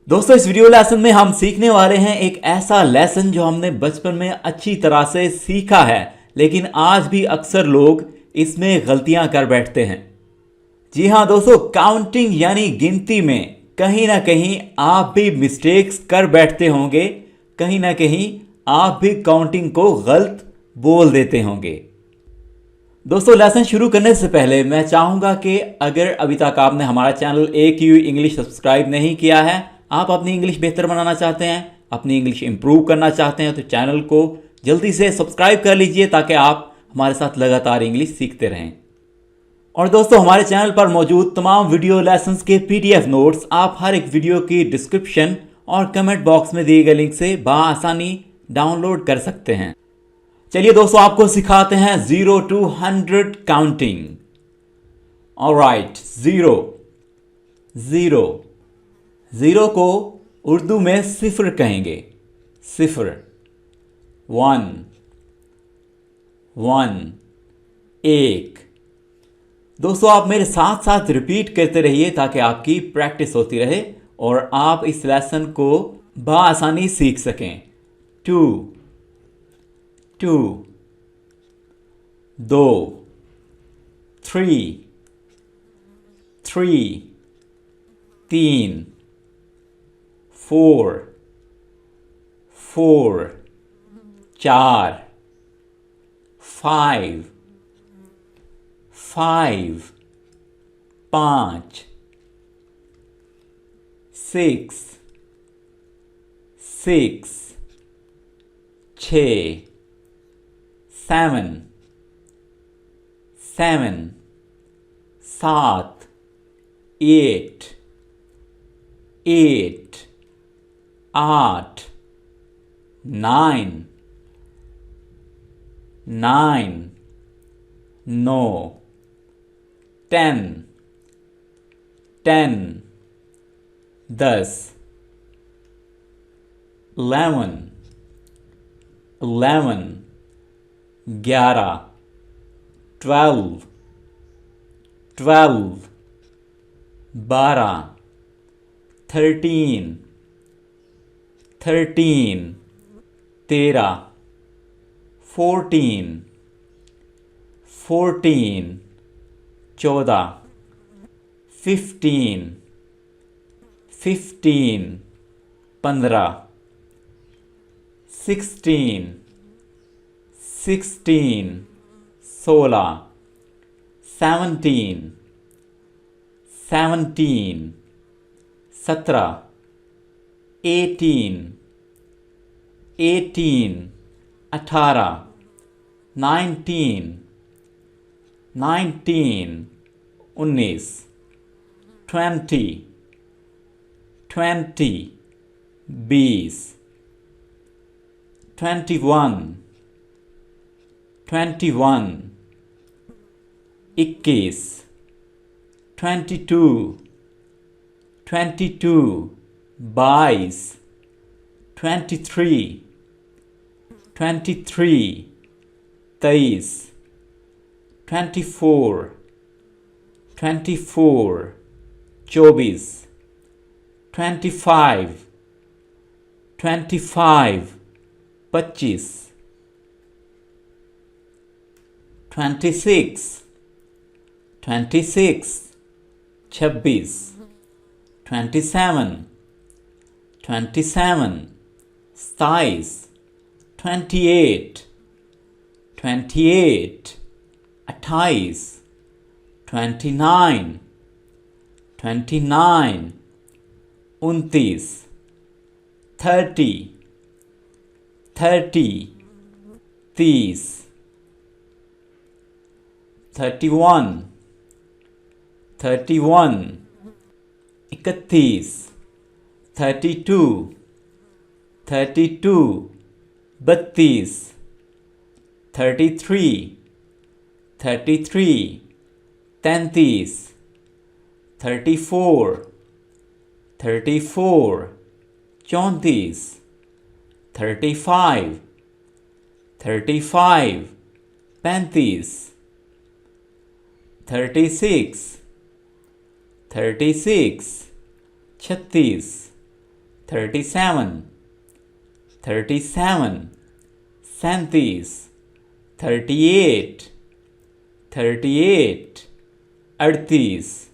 दोस्तों इस video lesson में हम सीखने वाले हैं एक ऐसा लेसन जो हमने बचपन में अच्छी तरह से सीखा है, लेकिन आज भी अक्सर लोग इसमें गलतियां कर बैठते हैं। जी हाँ दोस्तों, काउंटिंग यानी गिनती में कहीं ना कहीं आप भी मिस्टेक्स कर बैठते होंगे, कहीं ना कहीं आप भी काउंटिंग को गलत बोल देते होंगे। दोस्तों लेसन शुरू करने से पहले मैं चाहूँगा कि अगर अभी तक आपने हमारा चैनल AQ इंग्लिश सब्सक्राइब नहीं किया है, आप अपनी इंग्लिश बेहतर बनाना चाहते हैं, अपनी इंग्लिश इंप्रूव करना चाहते हैं, तो चैनल को जल्दी से सब्सक्राइब कर लीजिए ताकि आप हमारे साथ लगातार इंग्लिश सीखते रहें। और दोस्तों हमारे चैनल पर मौजूद तमाम वीडियो लेसन्स के PDF नोट्स आप हर एक वीडियो की डिस्क्रिप्शन और कमेंट बॉक्स में दिए गए लिंक से बआसानी डाउनलोड कर सकते हैं। चलिए दोस्तों आपको सिखाते हैं 0 to 100 काउंटिंग। ऑलराइट, जीरो को उर्दू में सिफर कहेंगे। सिफर, 1, एक। दोस्तों आप मेरे साथ साथ रिपीट करते रहिए ताकि आपकी प्रैक्टिस होती रहे और आप इस लेसन को बआसानी सीख सकें। 2, 2, 3, 3, 4, 4, 5, 5, 6, 6, 7, 8, 9, 10, 10, 11, 11, 12, 12, 13, 13, 14, 14, 15, 15, 16, 17, 18, 19, 20, 20, 21, 21, 22, 22, 23, 23, 24, 25, 25, 26, 26, 27, 27, 28, 29, 30, 30, 30, 31, 31, 31, 32, 32, 32, 33, 33, 33, 34, 34, 34, 35, 35, 35, 36, 36, 36, 37, 37, 37, 38, 38, 38,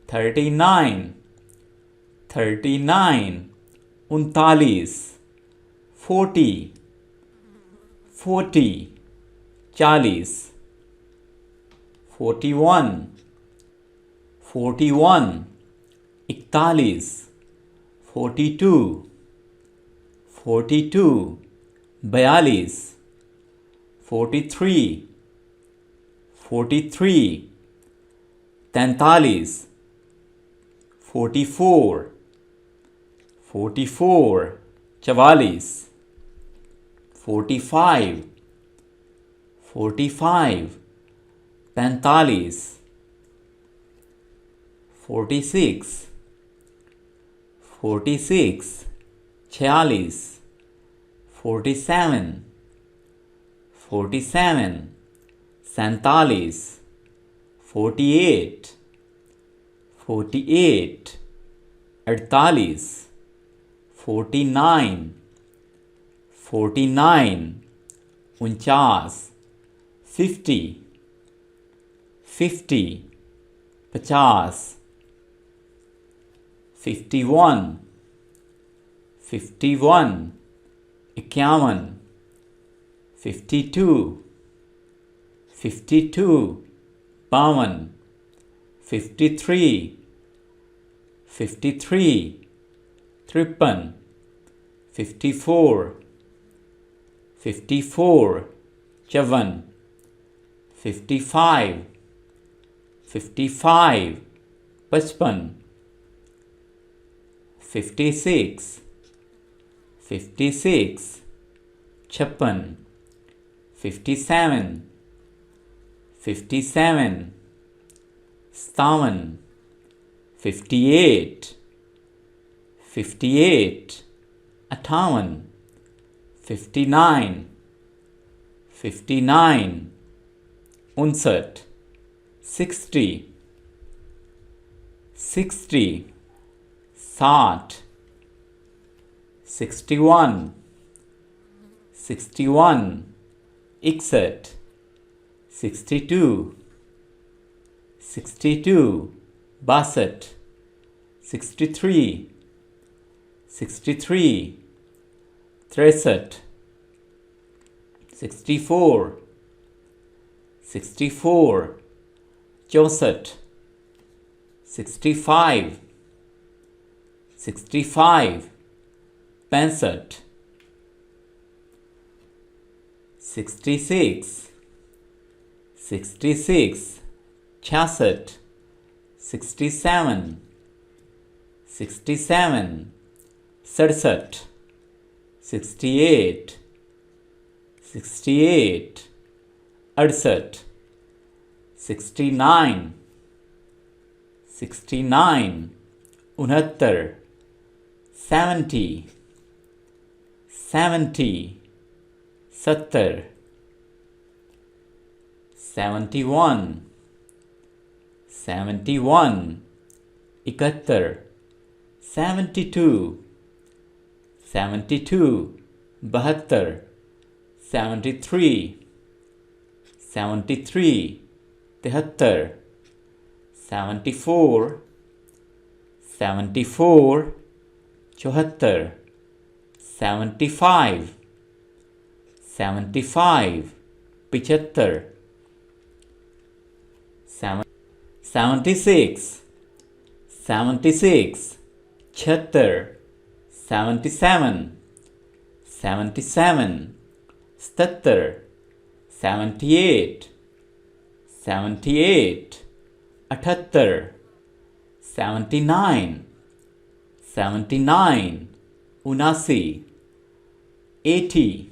39, 39, 39, 40, 40, 40, 41, 41, 41, 42, 42, 42, 43, 43, 43, 44, 44, 44, 45, 45, 45, 46, 46, 46, 47, 47, 47, 48, 48, 48, 49, 49, 49, 50, 50, 50, 51, 51, 51, 52, 52, 52, 53, 53, 53, 54, 54, 54, 55, 55, 55, 56, 56, 56, 57, 57, 57, 58, 58, 58, 59, 59, 59, 60, 60, 60, 61, 61, 61, 62, 62, 62, 63, 63, 63, 64, 64, 64, 65, 65, 65, 66, 66, 66, 67, 67, 67, 68, 68, 68, 69, 69, 69, 70, 70, 70, 71, 71, 71, 72, 72, 72, 73, 73, 73, 74, 74, 74, 75, 75, 75, 76, 76, 76, 77, 77, 77, 78, 78, 78, 79, 79, 79, 80,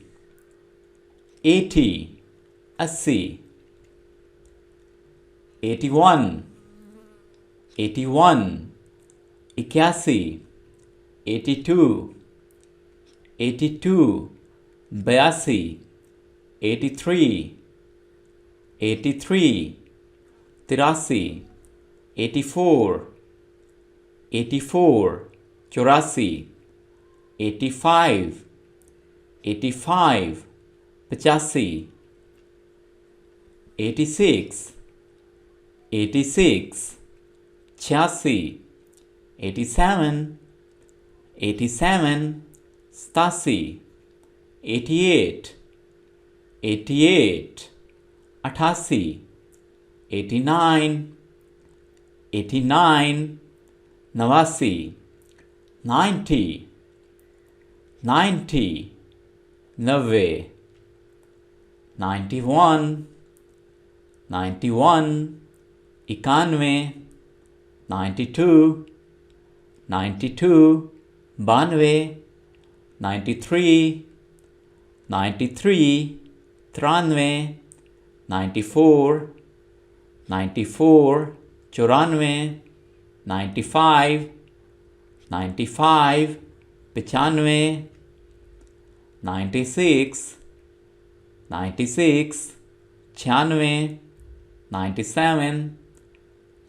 80, 80, 81, 81, 81, 82, 82, 82, 83, 83, 83, 84, 84, 84, 85, 85, 85, 86, 86, 86, 87, 87, 87, 88, 88, 88, 89, 89, 89, 90, 90, 90, 91, 91, 91, 92, 92, 92, 93, 93, 93, 94, 94, 94, 95, 95, 95, 96, 96, 96, 97,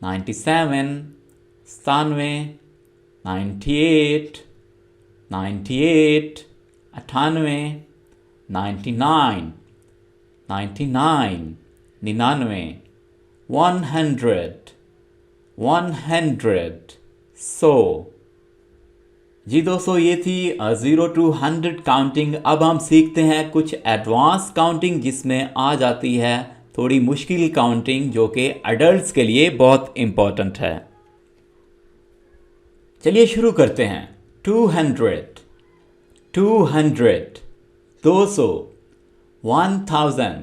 97, 97, 98, 98, 98, 99, 99, 99, 100, 100, 100। जी दोस्तों, ये थी 0 to 100 काउंटिंग। अब हम सीखते हैं कुछ एडवांस काउंटिंग जिसमें आ जाती है थोड़ी मुश्किल काउंटिंग जो कि एडल्ट्स के लिए बहुत इम्पोर्टेंट है। चलिए शुरू करते हैं। 200, 200, 200, 1000,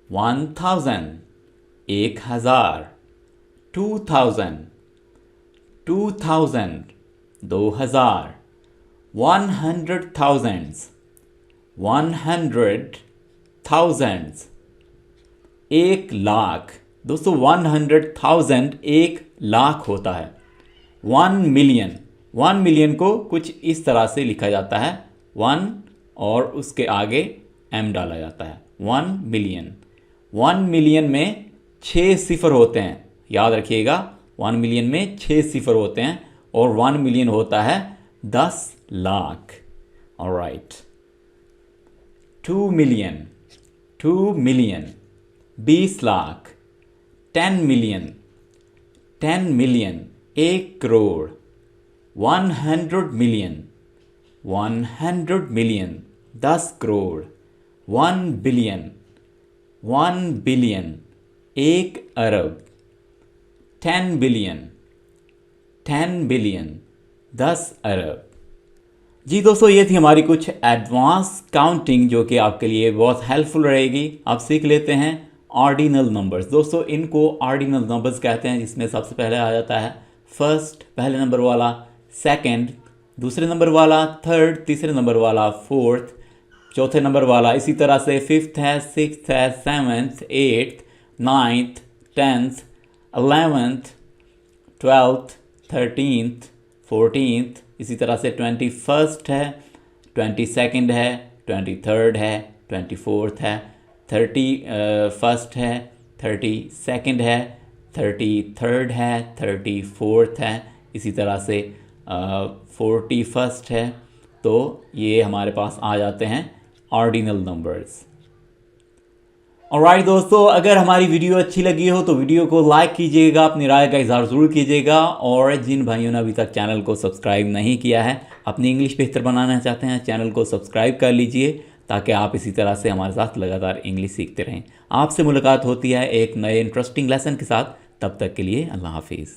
1000, 1000, 2000, 2000, 2000, 100 thousands, 100 thousands, 1 लाख। दोस्तों 100,000 1 लाख होता है। 1 मिलियन, 1 मिलियन को कुछ इस तरह से लिखा जाता है, 1 और उसके आगे m डाला जाता है। 1 मिलियन, 1 मिलियन में 6 सिफर होते हैं, याद रखिएगा। 1 मिलियन में 6 सिफर होते हैं और 1 मिलियन होता है 10 lakh. Alright. 2 million, 2 million, 20 lakh. 10 million, 10 million, 1 crore. 100 million, 100 million, 10 crore. 1 billion, 1 billion, 1 अरब। 10 बिलियन, 10 बिलियन, 10 अरब। जी दोस्तों, ये थी हमारी कुछ एडवांस काउंटिंग जो कि आपके लिए बहुत हेल्पफुल रहेगी। आप सीख लेते हैं ऑर्डिनल नंबर्स। दोस्तों इनको ऑर्डिनल नंबर्स कहते हैं, जिसमें सबसे पहले आ जाता है फर्स्ट, पहले नंबर वाला, सेकंड, दूसरे नंबर वाला, थर्ड, तीसरे नंबर वाला, फोर्थ, चौथे नंबर वाला, इसी तरह से फिफ्थ है, सिक्स्थ है, seventh, eighth, ninth, tenth, 11th, 12th, 13th, 14th, इसी तरह से 21st है, 22nd है, 23rd है, 24th है, 31st है, 32nd है, 33rd है, 34th है, इसी तरह से 41st है। तो ये हमारे पास आ जाते हैं ऑर्डिनल नंबर्स। ऑलराइट दोस्तों, अगर हमारी वीडियो अच्छी लगी हो तो वीडियो को लाइक कीजिएगा, अपनी राय का इजहार ज़रूर कीजिएगा। और जिन भाइयों ने अभी तक चैनल को सब्सक्राइब नहीं किया है, अपनी इंग्लिश बेहतर बनाना चाहते हैं, चैनल को सब्सक्राइब कर लीजिए ताकि आप इसी तरह से हमारे साथ लगातार इंग्लिश सीखते रहें। आपसे मुलाकात होती है एक नए इंटरेस्टिंग लेसन के साथ। तब तक के लिए अल्लाह हाफिज़।